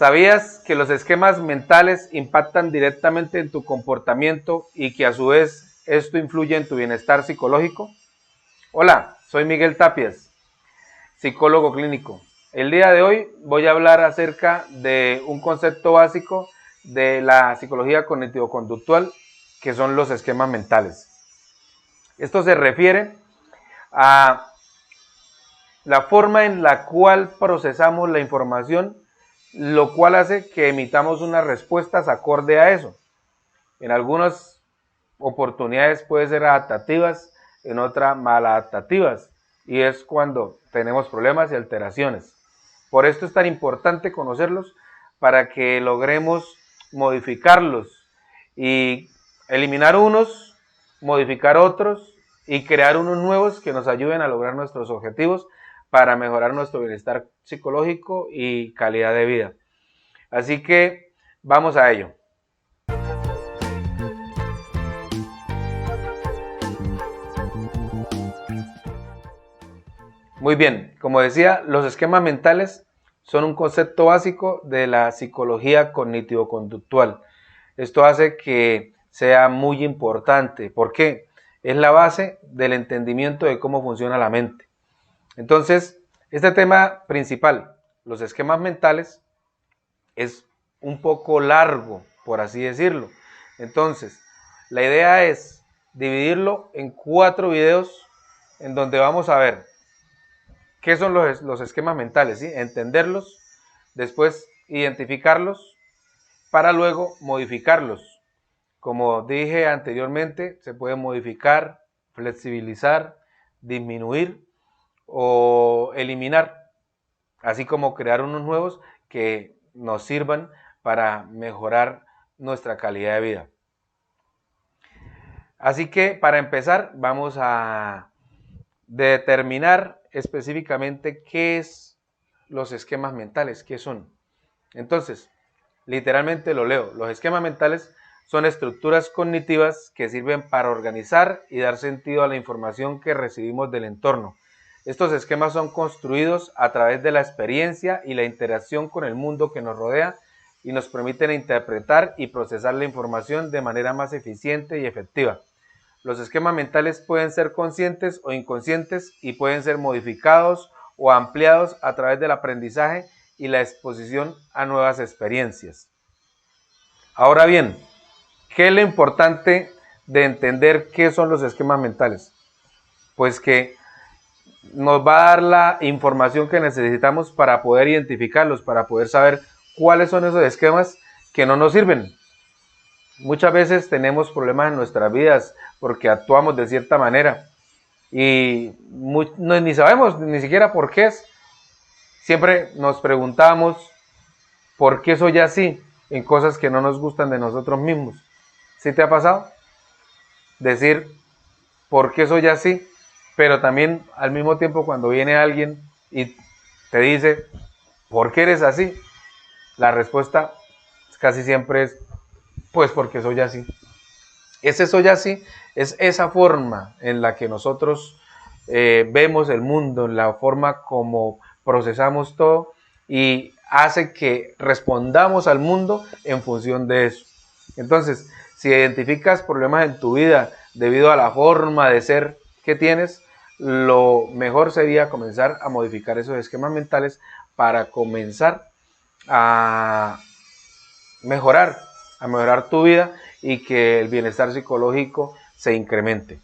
¿Sabías que los esquemas mentales impactan directamente en tu comportamiento y que a su vez esto influye en tu bienestar psicológico? Hola, soy Miguel Tapias, psicólogo clínico. El día de hoy voy a hablar acerca de un concepto básico de la psicología cognitivo-conductual, que son los esquemas mentales. Esto se refiere a la forma en la cual procesamos la información, lo cual hace que emitamos unas respuestas acorde a eso. En algunas oportunidades puede ser adaptativas, en otras maladaptativas, y es cuando tenemos problemas y alteraciones. Por esto es tan importante conocerlos para que logremos modificarlos y eliminar unos, modificar otros y crear unos nuevos que nos ayuden a lograr nuestros objetivos para mejorar nuestro bienestar psicológico y calidad de vida. Así que vamos a ello. Muy bien, como decía, los esquemas mentales son un concepto básico de la psicología cognitivo-conductual. Esto hace que sea muy importante. ¿Por qué? Es la base del entendimiento de cómo funciona la mente. Entonces, este tema principal, los esquemas mentales, es un poco largo, por así decirlo. Entonces, la idea es dividirlo en 4 videos en donde vamos a ver qué son los esquemas mentales, ¿sí? Entenderlos, después identificarlos, para luego modificarlos. Como dije anteriormente, se puede modificar, flexibilizar, disminuir o eliminar, así como crear unos nuevos que nos sirvan para mejorar nuestra calidad de vida. Así que para empezar vamos a determinar específicamente qué es los esquemas mentales, qué son. Entonces, literalmente lo leo. Los esquemas mentales son estructuras cognitivas que sirven para organizar y dar sentido a la información que recibimos del entorno. Estos esquemas son construidos a través de la experiencia y la interacción con el mundo que nos rodea y nos permiten interpretar y procesar la información de manera más eficiente y efectiva. Los esquemas mentales pueden ser conscientes o inconscientes y pueden ser modificados o ampliados a través del aprendizaje y la exposición a nuevas experiencias. Ahora bien, ¿qué es lo importante de entender qué son los esquemas mentales? Pues que nos va a dar la información que necesitamos para poder identificarlos, para poder saber cuáles son esos esquemas que no nos sirven. Muchas veces tenemos problemas en nuestras vidas porque actuamos de cierta manera y ni sabemos ni siquiera por qué es. Siempre nos preguntamos por qué soy así en cosas que no nos gustan de nosotros mismos. ¿Sí te ha pasado? Decir por qué soy así, pero también al mismo tiempo cuando viene alguien y te dice ¿por qué eres así? La respuesta casi siempre es pues porque soy así. Ese soy así es esa forma en la que nosotros vemos el mundo, en la forma como procesamos todo y hace que respondamos al mundo en función de eso. Entonces, si identificas problemas en tu vida debido a la forma de ser que tienes, lo mejor sería comenzar a modificar esos esquemas mentales para comenzar a mejorar tu vida y que el bienestar psicológico se incremente.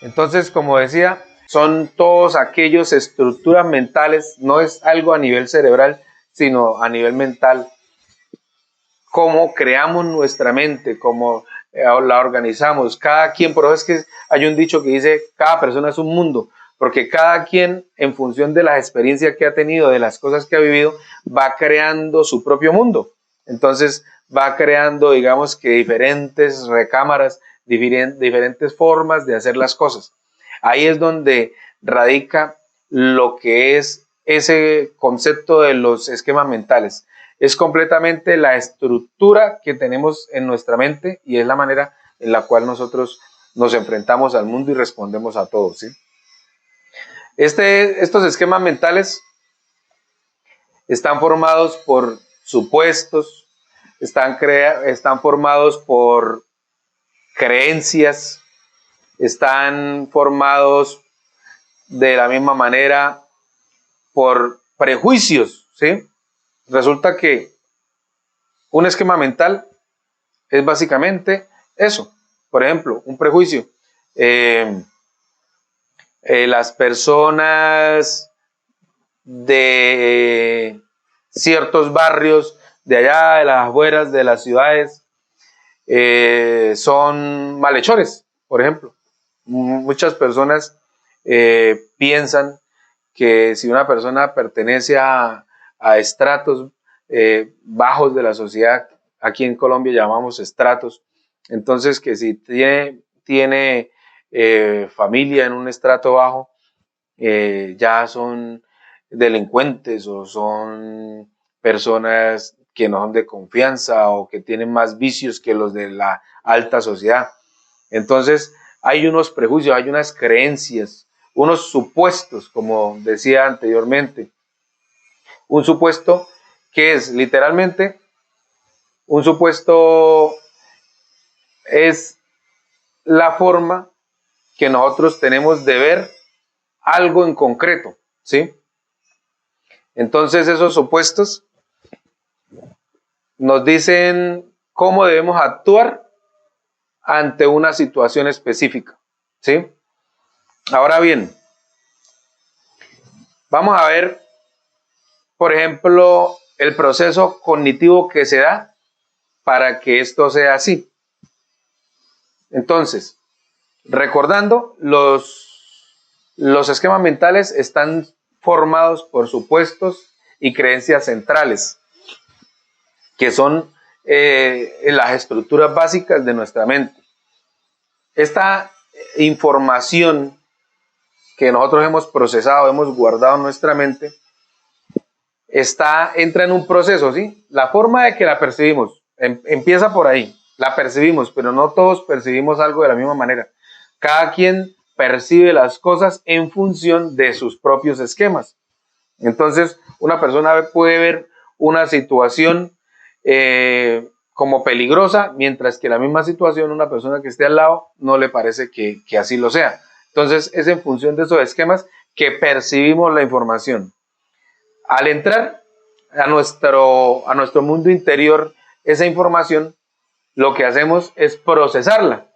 Entonces, como decía, son todos aquellos estructuras mentales, no es algo a nivel cerebral, sino a nivel mental. Cómo creamos nuestra mente, cómo la organizamos. Cada quien, por eso es que hay un dicho que dice, cada persona es un mundo, porque cada quien, en función de las experiencias que ha tenido, de las cosas que ha vivido, va creando su propio mundo. Entonces, va creando, digamos que diferentes recámaras, diferentes formas de hacer las cosas. Ahí es donde radica lo que es ese concepto de los esquemas mentales. Es completamente la estructura que tenemos en nuestra mente y es la manera en la cual nosotros nos enfrentamos al mundo y respondemos a todo, ¿sí? Estos esquemas mentales están formados por supuestos, están formados por creencias, están formados de la misma manera por prejuicios, ¿sí? Resulta que un esquema mental es básicamente eso. Por ejemplo, un prejuicio. Las personas de ciertos barrios de allá, de las afueras de las ciudades, son malhechores, por ejemplo. Muchas personas piensan que si una persona pertenece a estratos bajos de la sociedad, aquí en Colombia llamamos estratos, entonces que si tiene familia en un estrato bajo, ya son delincuentes o son personas que no son de confianza o que tienen más vicios que los de la alta sociedad. Entonces hay unos prejuicios, hay unas creencias, unos supuestos, como decía anteriormente. Un supuesto que es literalmente, un supuesto es la forma que nosotros tenemos de ver algo en concreto, ¿sí? Entonces esos supuestos nos dicen cómo debemos actuar ante una situación específica, ¿sí? Ahora bien, vamos a ver, por ejemplo, el proceso cognitivo que se da para que esto sea así. Entonces, recordando, los esquemas mentales están formados por supuestos y creencias centrales, que son las estructuras básicas de nuestra mente. Esta información que nosotros hemos procesado, hemos guardado en nuestra mente, entra en un proceso, ¿sí? La forma de que la percibimos empieza por ahí, la percibimos, pero no todos percibimos algo de la misma manera. Cada quien percibe las cosas en función de sus propios esquemas. Entonces, una persona puede ver una situación como peligrosa, mientras que la misma situación, una persona que esté al lado, no le parece que así lo sea. Entonces, es en función de esos esquemas que percibimos la información. Al entrar a nuestro mundo interior, esa información, lo que hacemos es procesarla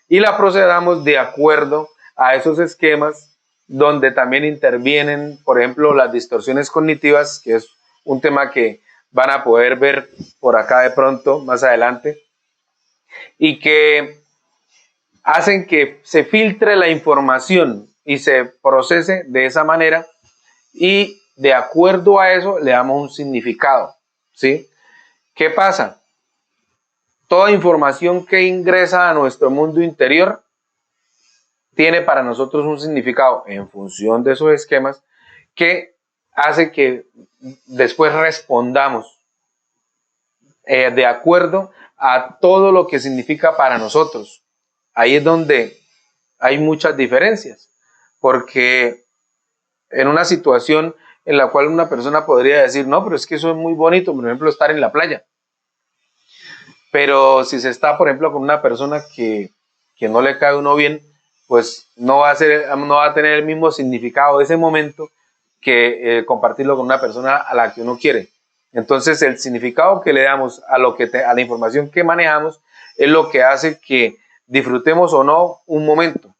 y la procesamos de acuerdo a esos esquemas donde también intervienen, por ejemplo, las distorsiones cognitivas, que es un tema que van a poder ver por acá de pronto, más adelante, y que hacen que se filtre la información y se procese de esa manera y de acuerdo a eso le damos un significado, ¿sí? ¿Qué pasa? Toda información que ingresa a nuestro mundo interior tiene para nosotros un significado en función de esos esquemas que hace que después respondamos de acuerdo a todo lo que significa para nosotros. Ahí es donde hay muchas diferencias, porque en una situación en la cual una persona podría decir, no, pero es que eso es muy bonito, por ejemplo, estar en la playa. Pero si se está, por ejemplo, con una persona que no le cae uno bien, pues no va a tener el mismo significado de ese momento que compartirlo con una persona a la que uno quiere. Entonces, el significado que le damos a la información que manejamos es lo que hace que disfrutemos o no un momento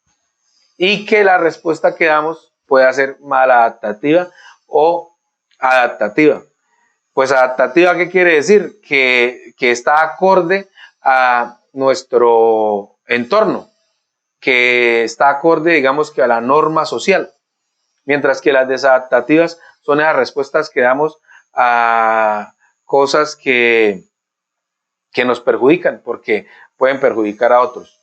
y que la respuesta que damos pueda ser maladaptativa o adaptativa. Pues adaptativa, ¿qué quiere decir? Que está acorde a nuestro entorno, que está acorde, digamos, que a la norma social, mientras que las desadaptativas son esas respuestas que damos a cosas que nos perjudican, porque pueden perjudicar a otros.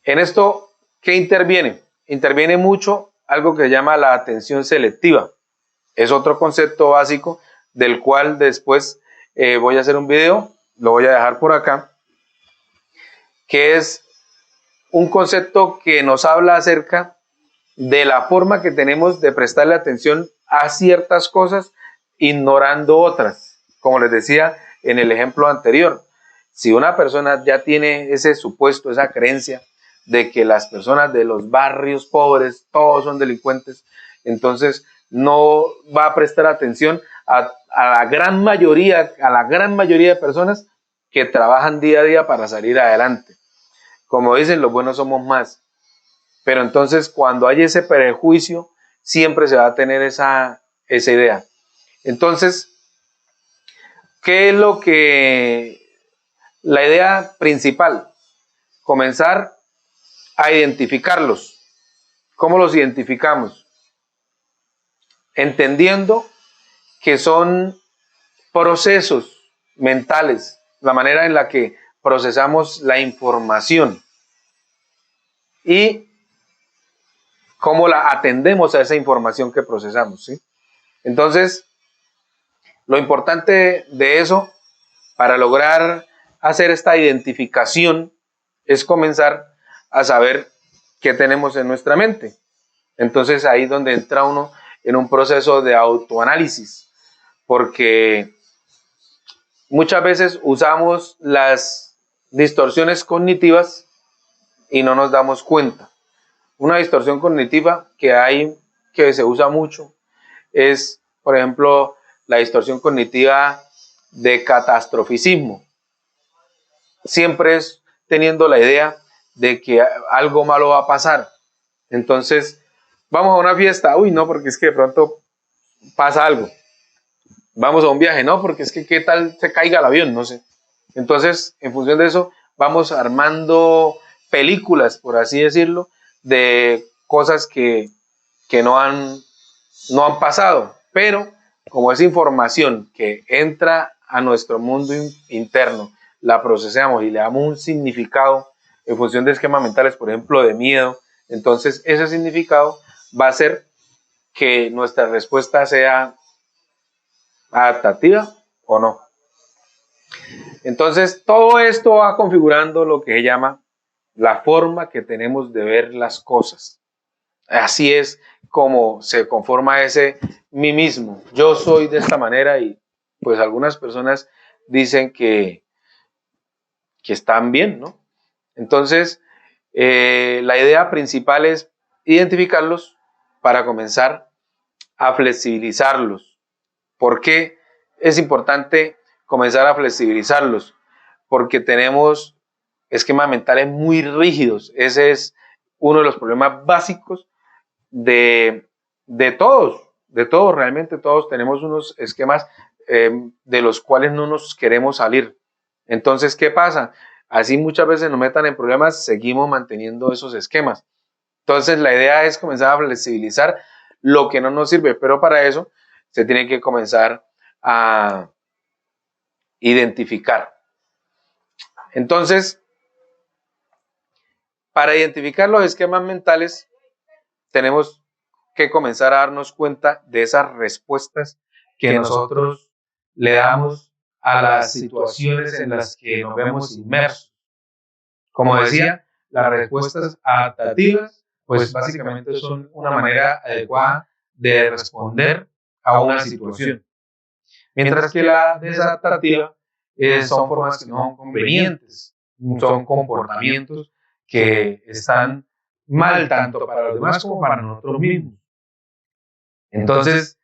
En esto, ¿qué interviene? Interviene mucho algo que se llama la atención selectiva. Es otro concepto básico del cual después voy a hacer un video, lo voy a dejar por acá, que es un concepto que nos habla acerca de la forma que tenemos de prestarle atención a ciertas cosas ignorando otras. Como les decía en el ejemplo anterior, si una persona ya tiene ese supuesto, esa creencia de que las personas de los barrios pobres todos son delincuentes, entonces no va a prestar atención a la gran mayoría de personas que trabajan día a día para salir adelante. Como dicen, los buenos somos más. Pero entonces cuando hay ese prejuicio, siempre se va a tener esa idea. Entonces, ¿qué es la idea principal? Comenzar a identificarlos. ¿Cómo los identificamos? Entendiendo que son procesos mentales, la manera en la que procesamos la información y cómo la atendemos a esa información que procesamos, ¿sí? Entonces, lo importante de eso, para lograr hacer esta identificación, es comenzar a saber qué tenemos en nuestra mente. Entonces, ahí es donde entra uno en un proceso de autoanálisis, porque muchas veces usamos las distorsiones cognitivas y no nos damos cuenta. Una distorsión cognitiva que se usa mucho es, por ejemplo, la distorsión cognitiva de catastroficismo. Siempre es teniendo la idea de que algo malo va a pasar. Entonces, vamos a una fiesta, uy, no, porque es que de pronto pasa algo. Vamos a un viaje, no, porque es que qué tal se caiga el avión, no sé. Entonces, en función de eso, vamos armando películas, por así decirlo, de cosas que no han pasado, pero como es información que entra a nuestro mundo interno, la procesamos y le damos un significado en función de esquemas mentales, por ejemplo, de miedo, entonces ese significado va a hacer que nuestra respuesta sea adaptativa o no. Entonces, todo esto va configurando lo que se llama la forma que tenemos de ver las cosas. Así es como se conforma ese mí mismo. Yo soy de esta manera y pues algunas personas dicen que están bien, ¿no? Entonces, la idea principal es identificarlos para comenzar a flexibilizarlos. ¿Por qué es importante comenzar a flexibilizarlos? Porque tenemos esquemas mentales muy rígidos. Ese es uno de los problemas básicos de todos, realmente todos tenemos unos esquemas de los cuales no nos queremos salir. Entonces, ¿qué pasa? Así muchas veces nos metan en problemas, seguimos manteniendo esos esquemas. Entonces, la idea es comenzar a flexibilizar lo que no nos sirve, pero para eso se tiene que comenzar a identificar. Entonces, para identificar los esquemas mentales, tenemos que comenzar a darnos cuenta de esas respuestas que nosotros le damos a las situaciones en las que nos vemos inmersos. Como decía, las respuestas adaptativas, pues básicamente son una manera adecuada de responder a una situación. Mientras que la desadaptativa son formas que no son convenientes, son comportamientos que están mal tanto para los demás como para nosotros mismos. Entonces,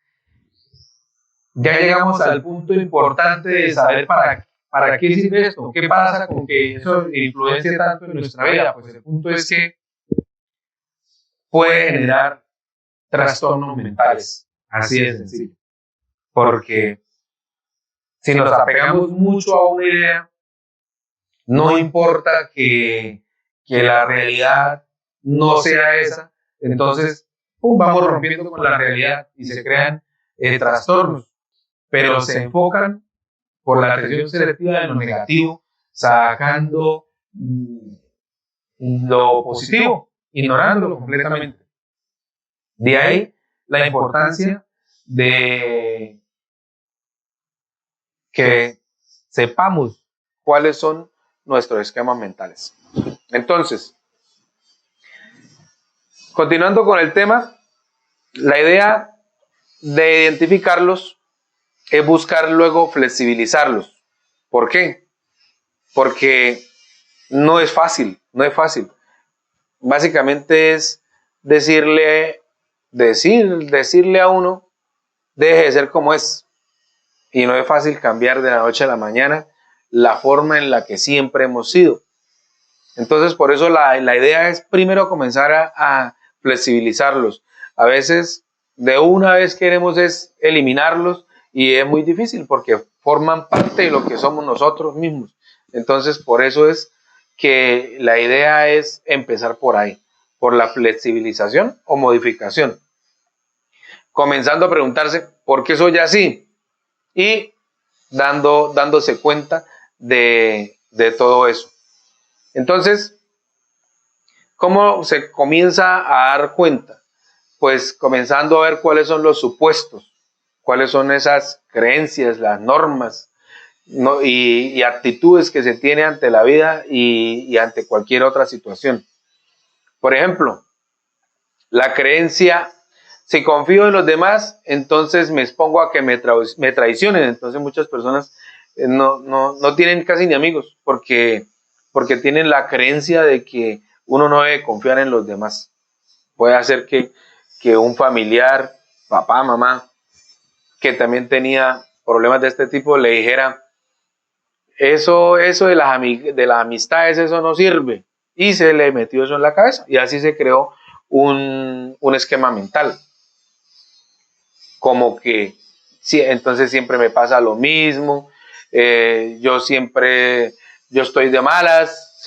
ya llegamos al punto importante de saber para qué sirve esto, qué pasa con que eso influencie tanto en nuestra vida. Pues el punto es que puede generar trastornos mentales, así de sencillo. Porque si nos apegamos mucho a una idea, no importa que la realidad no sea esa, entonces vamos rompiendo con la realidad y se crean trastornos, pero se enfocan por la atención selectiva de lo negativo, sacando lo positivo, ignorándolo completamente. De ahí la importancia de que sepamos cuáles son nuestros esquemas mentales. Entonces, continuando con el tema, la idea de identificarlos es buscar luego flexibilizarlos. ¿Por qué? Porque no es fácil, no es fácil. Básicamente es decirle a uno, deje de ser como es. Y no es fácil cambiar de la noche a la mañana la forma en la que siempre hemos sido. Entonces, por eso la idea es primero comenzar a flexibilizarlos. A veces, de una vez queremos es eliminarlos y es muy difícil porque forman parte de lo que somos nosotros mismos. Entonces, por eso es que la idea es empezar por ahí, por la flexibilización o modificación. Comenzando a preguntarse, ¿por qué soy así? Y dándose cuenta de todo eso. Entonces, ¿cómo se comienza a dar cuenta? Pues comenzando a ver cuáles son los supuestos, cuáles son esas creencias, las normas, ¿no? y actitudes que se tiene ante la vida y ante cualquier otra situación. Por ejemplo, la creencia, si confío en los demás, entonces me expongo a que me traicionen. Entonces muchas personas no tienen casi ni amigos porque tienen la creencia de que uno no debe confiar en los demás. Puede hacer que un familiar, papá, mamá, que también tenía problemas de este tipo, le dijera, eso de las amistades, eso no sirve. Y se le metió eso en la cabeza. Y así se creó un esquema mental. Como que sí, entonces siempre me pasa lo mismo. Yo estoy de malas,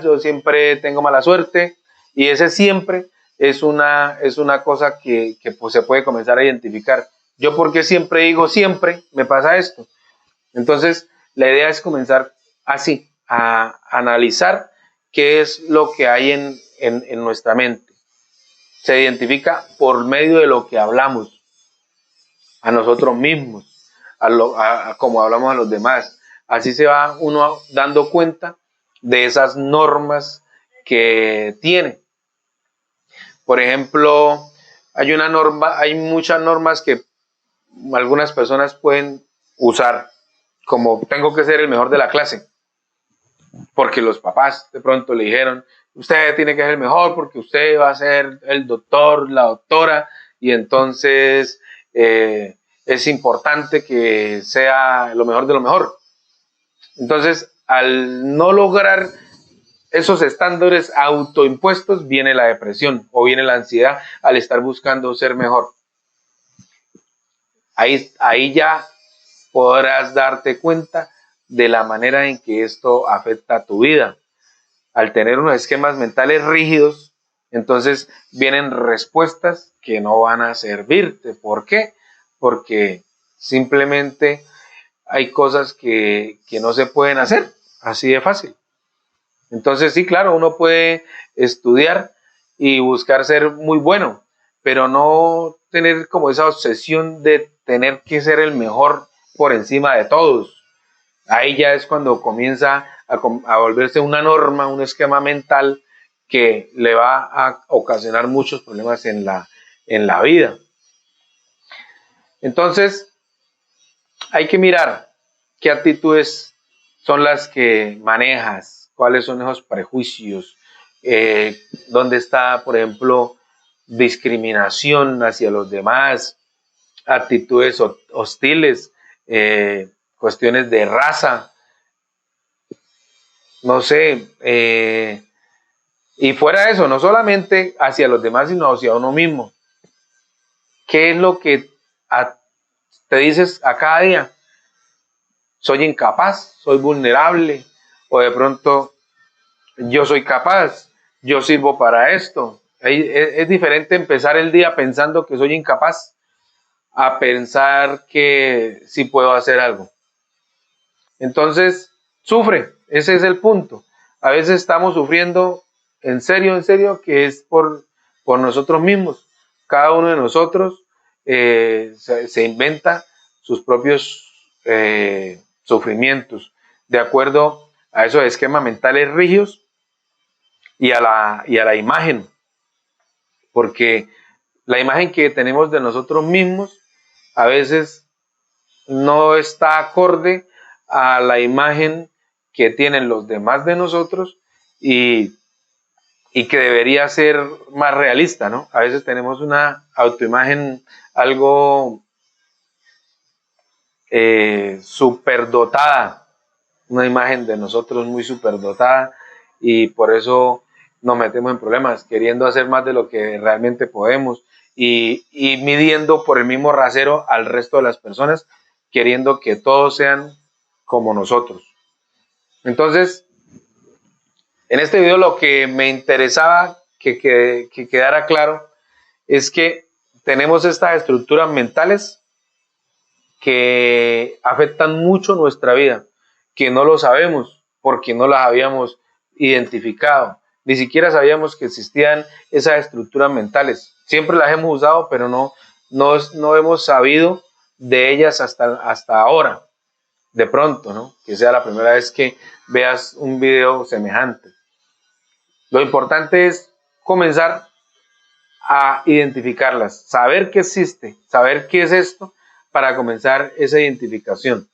yo siempre tengo mala suerte. Y ese siempre es una cosa que pues, se puede comenzar a identificar. Yo porque siempre digo siempre me pasa esto. Entonces, la idea es comenzar así, a analizar qué es lo que hay en nuestra mente. Se identifica por medio de lo que hablamos a nosotros mismos, a como hablamos a los demás. Así se va uno dando cuenta de esas normas que tiene. Por ejemplo, hay muchas normas que algunas personas pueden usar, como tengo que ser el mejor de la clase, porque los papás de pronto le dijeron, usted tiene que ser el mejor porque usted va a ser el doctor, la doctora, y entonces es importante que sea lo mejor de lo mejor. Entonces, al no lograr esos estándares autoimpuestos, viene la depresión o viene la ansiedad al estar buscando ser mejor. Ahí ya podrás darte cuenta de la manera en que esto afecta a tu vida. Al tener unos esquemas mentales rígidos, entonces vienen respuestas que no van a servirte. ¿Por qué? Porque simplemente hay cosas que no se pueden hacer, así de fácil. Entonces sí, claro, uno puede estudiar y buscar ser muy bueno, pero no tener como esa obsesión de tener que ser el mejor por encima de todos. Ahí ya es cuando comienza a volverse una norma, un esquema mental que le va a ocasionar muchos problemas en la vida. Entonces, hay que mirar qué actitudes son las que manejas, cuáles son esos prejuicios, dónde está, por ejemplo, discriminación hacia los demás, actitudes hostiles, cuestiones de raza, no sé, y fuera de eso, no solamente hacia los demás, sino hacia uno mismo. ¿Qué es lo que te dices a cada día? Soy incapaz, soy vulnerable, o de pronto yo soy capaz, yo sirvo para esto. Es diferente empezar el día pensando que soy incapaz a pensar que sí puedo hacer algo. Entonces, sufre, ese es el punto. A veces estamos sufriendo en serio, que es por nosotros mismos. Cada uno de nosotros se inventa sus propios sufrimientos de acuerdo a esos esquemas mentales rígidos y a la imagen, porque la imagen que tenemos de nosotros mismos a veces no está acorde a la imagen que tienen los demás de nosotros y que debería ser más realista, ¿no? A veces tenemos una autoimagen algo superdotada, una imagen de nosotros muy superdotada y por eso nos metemos en problemas, queriendo hacer más de lo que realmente podemos y midiendo por el mismo rasero al resto de las personas, queriendo que todos sean como nosotros. Entonces, en este video lo que me interesaba que quedara claro es que tenemos estas estructuras mentales que afectan mucho nuestra vida, que no lo sabemos porque no las habíamos identificado, ni siquiera sabíamos que existían esas estructuras mentales. Siempre las hemos usado, pero no hemos sabido de ellas hasta ahora, de pronto, ¿no? Que sea la primera vez que veas un video semejante. Lo importante es comenzar a identificarlas, saber que existe, saber qué es esto para comenzar esa identificación.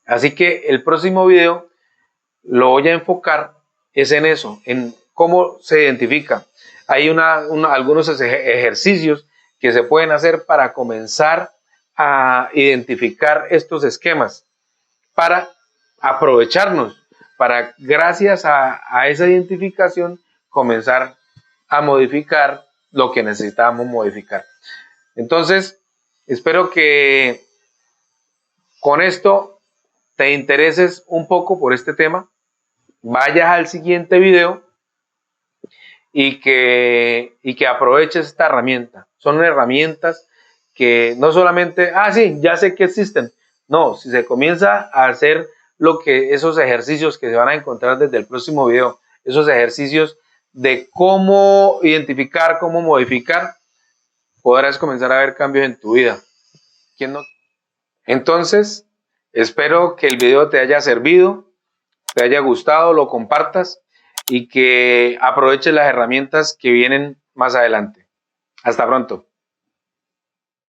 Así que el próximo video lo voy a enfocar es en eso, en cómo se identifica. Hay algunos ejercicios que se pueden hacer para comenzar a identificar estos esquemas, para aprovecharnos, para gracias a esa identificación comenzar a modificar lo que necesitamos modificar. Entonces, espero que con esto te intereses un poco por este tema, vayas al siguiente video y que aproveches esta herramienta. Son herramientas que no solamente, sí, ya sé que existen. No, si se comienza a hacer esos ejercicios que se van a encontrar desde el próximo video, esos ejercicios de cómo identificar, cómo modificar, podrás comenzar a ver cambios en tu vida. ¿Quién no? Entonces, espero que el video te haya servido, te haya gustado, lo compartas y que aproveches las herramientas que vienen más adelante. Hasta pronto.